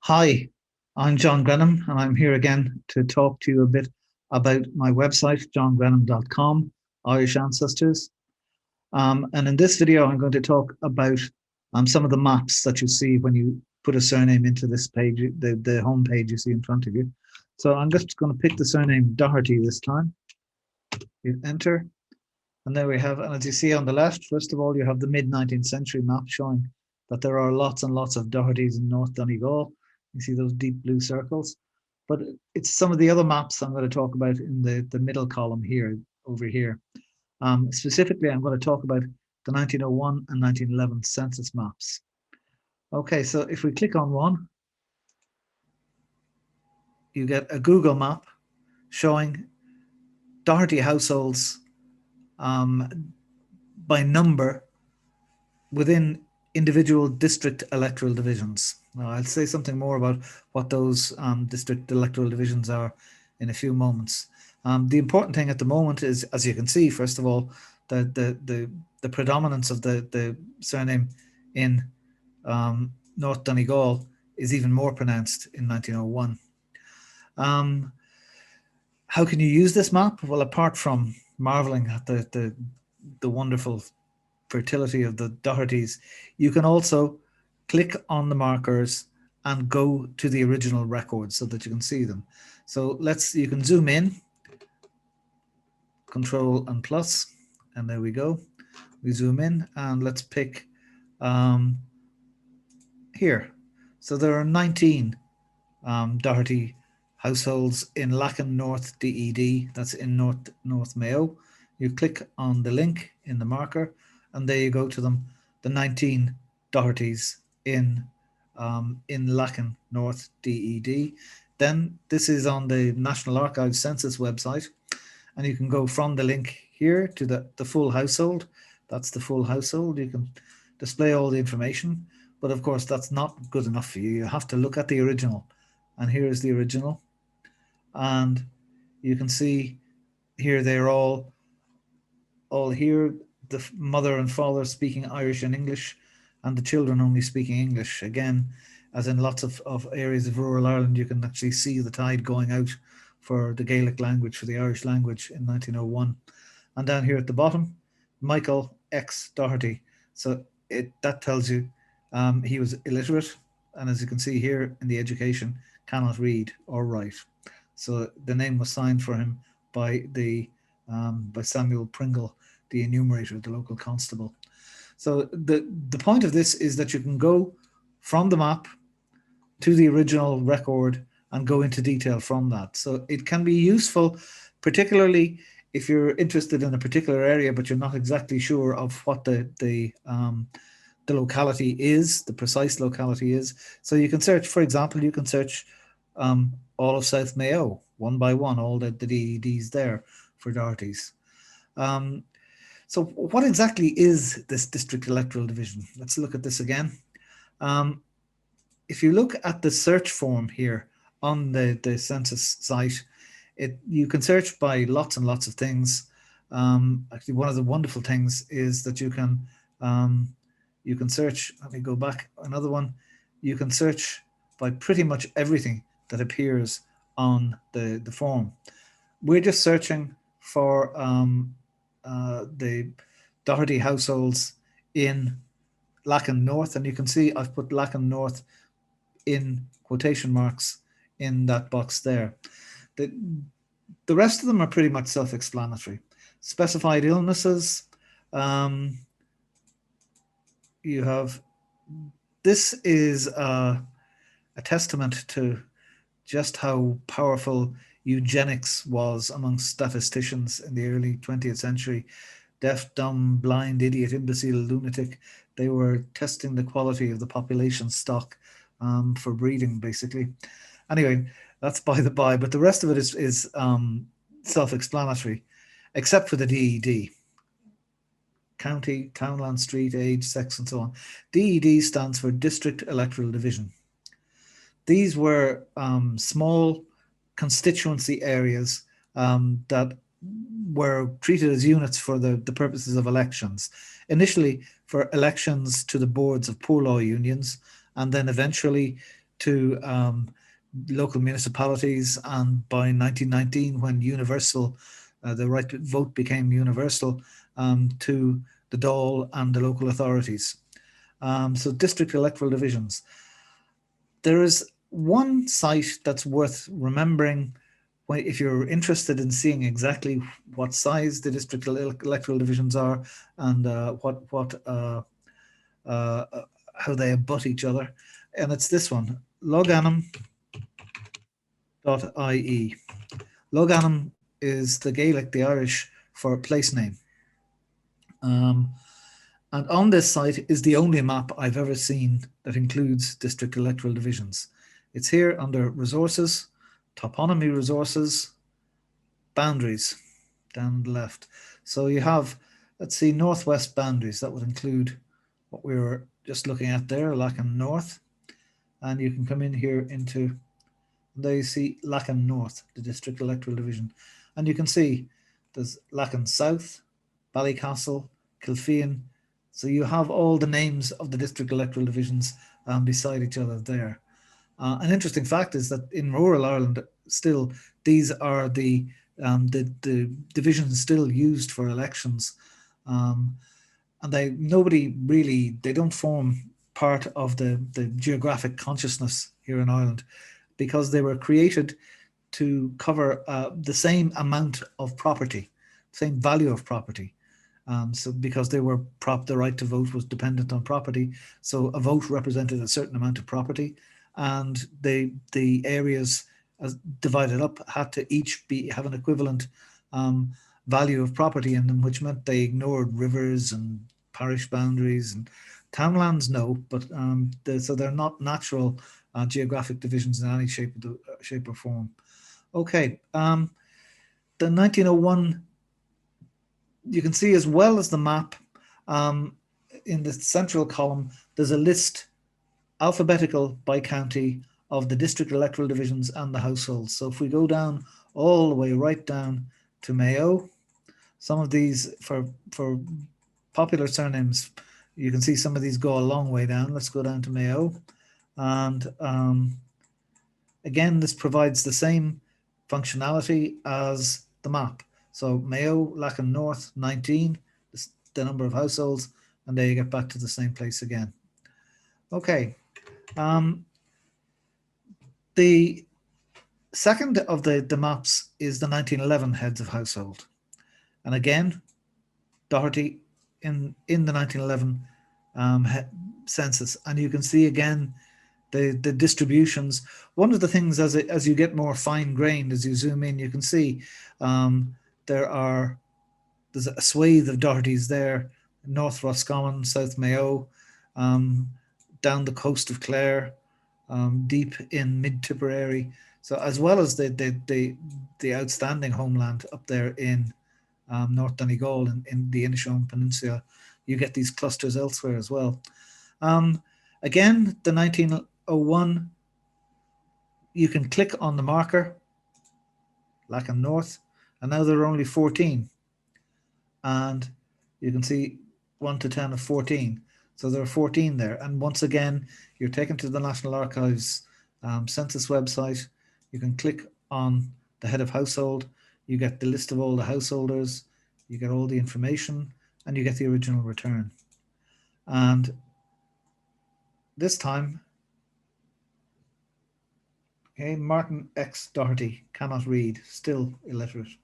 Hi, I'm John Grenham, and I'm here again to talk to you a bit about my website, johngrenham.com, Irish Ancestors. And in this video, I'm going to talk about some of the maps that you see when you put a surname into this page, the home page you see in front of you. So I'm just going to pick the surname Doherty this time. You enter, and there we have, and as you see on the left, first of all, you have the mid-19th century map showing that there are lots and lots of Dohertys in North Donegal. You see those deep blue circles. But it's some of the other maps I'm going to talk about in the middle column here, over here. Specifically, I'm going to talk about the 1901 and 1911 census maps. Okay, so if we click on one, you get a Google map showing Doherty households by number within individual district electoral divisions. Now, I'll say something more about what those district electoral divisions are in a few moments. The important thing at the moment is, as you can see, first of all, the predominance of the surname in North Donegal is even more pronounced in 1901. How can you use this map? Well, apart from marveling at the wonderful fertility of the Dohertys, you can also click on the markers and go to the original records so that you can see them. So you can zoom in, Control and plus, and there we go. We zoom in and let's pick here. So there are 19 Doherty households in Lacan North DED, that's in North Mayo. You click on the link in the marker, and there you go to them, the 19 Dohertys in Lacan North DED. Then this is on the National Archives Census website, and you can go from the link here to the full household. That's the full household. You can display all the information, but of course that's not good enough for you. You have to look at the original, and here is the original, and you can see here they're all here, the mother and father speaking Irish and English, and the children only speaking English. Again, as in lots of areas of rural Ireland, you can actually see the tide going out for the Gaelic language, for the Irish language in 1901. And down here at the bottom, Michael X. Doherty. So that tells you he was illiterate, and as you can see here in the education, cannot read or write. So the name was signed for him by by Samuel Pringle, the enumerator, the local constable. So the point of this is that you can go from the map to the original record and go into detail from that. So it can be useful, particularly if you're interested in a particular area, but you're not exactly sure of what the locality is, the precise locality is. So you can search, for example, you can search all of South Mayo, one by one, all the DEDs there for Doherty's. So what exactly is this district electoral division? Let's look at this again. If you look at the search form here on the census site, you can search by lots and lots of things. Actually, one of the wonderful things is that you can search. Let me go back. Another one, you can search by pretty much everything that appears on the form. We're just searching for the Doherty households in Lacan North, and you can see I've put Lacan North in quotation marks in that box there. The rest of them are pretty much self-explanatory. Specified illnesses, you have, this is a testament to just how powerful eugenics was amongst statisticians in the early 20th century. Deaf, dumb, blind, idiot, imbecile, lunatic. They were testing the quality of the population stock for breeding, basically. Anyway, that's by the by, but the rest of it is self-explanatory, except for the DED. County, townland, street, age, sex, and so on. DED stands for District Electoral Division. These were small constituency areas that were treated as units for the purposes of elections. Initially for elections to the boards of poor law unions, and then eventually to local municipalities, and by 1919, when the right to vote became universal, to the Dáil and the local authorities. So district electoral divisions. There is one site that's worth remembering if you're interested in seeing exactly what size the district electoral divisions are, and how they abut each other, and it's this one, loganham.ie. Loganham is the Gaelic, the Irish, for place name. And on this site is the only map I've ever seen that includes district electoral divisions. It's here under Resources, Toponymy Resources, Boundaries, down the left. So you have, let's see, northwest boundaries. That would include what we were just looking at there, Lacan North. And you can come in here into, there you see Lacan North, the district electoral division. And you can see there's Lacan South, Ballycastle, Kilfean. So you have all the names of the district electoral divisions beside each other there. An interesting fact is that in rural Ireland, still, these are the divisions still used for elections. And they don't form part of the geographic consciousness here in Ireland, because they were created to cover the same amount of property, same value of property. So because the right to vote was dependent on property, so a vote represented a certain amount of property, and the areas as divided up had to each have an equivalent value of property in them, which meant they ignored rivers and parish boundaries and townlands. No, but so they're not natural geographic divisions in any shape or form. Okay, the 1901. You can see, as well as the map, in the central column, there's a list, alphabetical by county, of the district electoral divisions and the households. So if we go down all the way right down to Mayo, some of these, for popular surnames, you can see some of these go a long way down. Let's go down to Mayo. And again, this provides the same functionality as the map. So Mayo, Lacan North, 19, the number of households, and there you get back to the same place again. Okay. The second of the maps is the 1911 heads of household. And again, Doherty in the 1911 census. And you can see again the distributions. One of the things, as you get more fine-grained, as you zoom in, you can see there's a swathe of Dohertys there, North Roscommon, South Mayo, down the coast of Clare, deep in mid-Tipperary. So as well as the outstanding homeland up there in North Donegal in the Inishowen Peninsula, you get these clusters elsewhere as well. Again, the 1901, you can click on the marker, Lacan North, and now there are only 14. And you can see 1 to 10 of 14. So there are 14 there. And once again, you're taken to the National Archives census website. You can click on the head of household. You get the list of all the householders. You get all the information, and you get the original return. And this time, okay, Martin X. Doherty cannot read, still illiterate.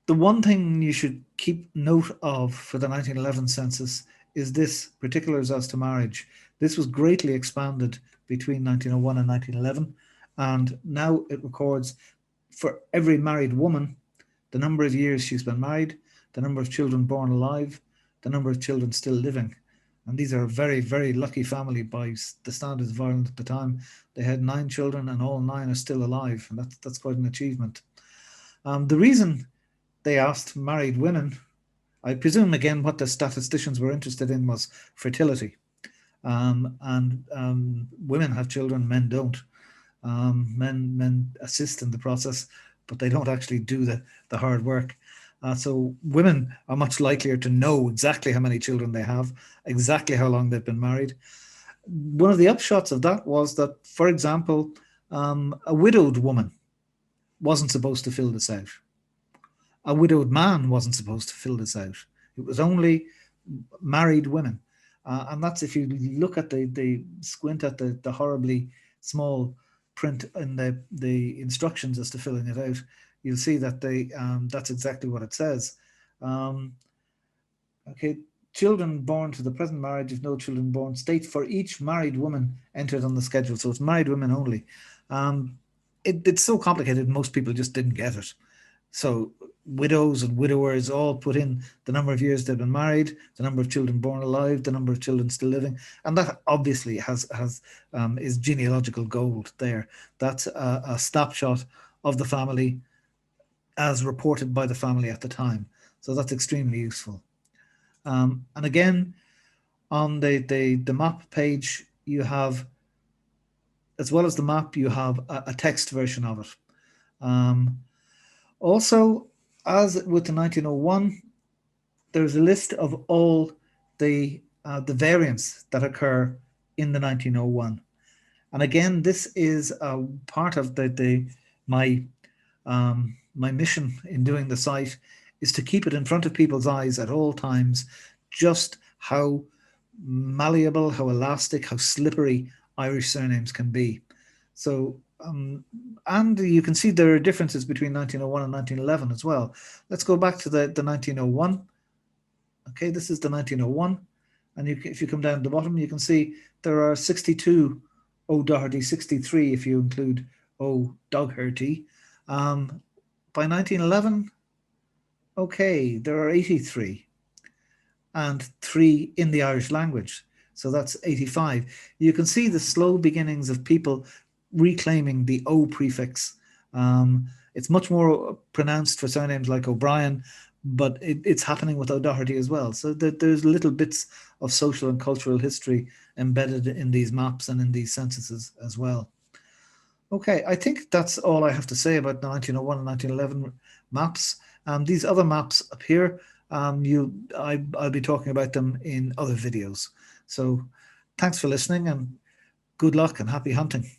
The one thing you should keep note of for the 1911 census is this, particulars as to marriage. This was greatly expanded between 1901 and 1911, and now it records for every married woman the number of years she's been married, the number of children born alive, the number of children still living. And these are a very, very lucky family by the standards of Ireland at the time. They had 9 children, and all 9 are still alive, and that's quite an achievement. The reason they asked married women, I presume again what the statisticians were interested in was fertility. And women have children, men don't. Men assist in the process, but they don't actually do the hard work. So women are much likelier to know exactly how many children they have, exactly how long they've been married. one of the upshots of that was that, for example, a widowed woman wasn't supposed to fill this out. A widowed man wasn't supposed to fill this out. It was only married women. And that's, if you look at the squint at the horribly small print in the instructions as to filling it out, you'll see that that's exactly what it says. Okay, children born to the present marriage, if no children born, state for each married woman entered on the schedule. So it's married women only. It's so complicated, most people just didn't get it. So widows and widowers all put in the number of years they've been married, the number of children born alive, the number of children still living, and that obviously is genealogical gold there. That's a snapshot of the family as reported by the family at the time. So that's extremely useful. And again, on the map page, you have, as well as the map, you have a text version of it. Also, as with the 1901, there's a list of all the variants that occur in the 1901. And again, this is a part of my mission in doing the site, is to keep it in front of people's eyes at all times, just how malleable, how elastic, how slippery Irish surnames can be. So, and you can see there are differences between 1901 and 1911 as well. Let's go back to the 1901. Okay, this is the 1901. And if you come down to the bottom, you can see there are 62 O'Doherty, 63 if you include O'Doherty. By 1911, okay, there are 83 and 3 in the Irish language. So that's 85. You can see the slow beginnings of people reclaiming the O prefix. It's much more pronounced for surnames like O'Brien, but it's happening with O'Doherty as well. So there's little bits of social and cultural history embedded in these maps and in these censuses as well. Okay, I think that's all I have to say about the 1901 and 1911 maps. These other maps appear. I'll be talking about them in other videos. So thanks for listening, and good luck and happy hunting.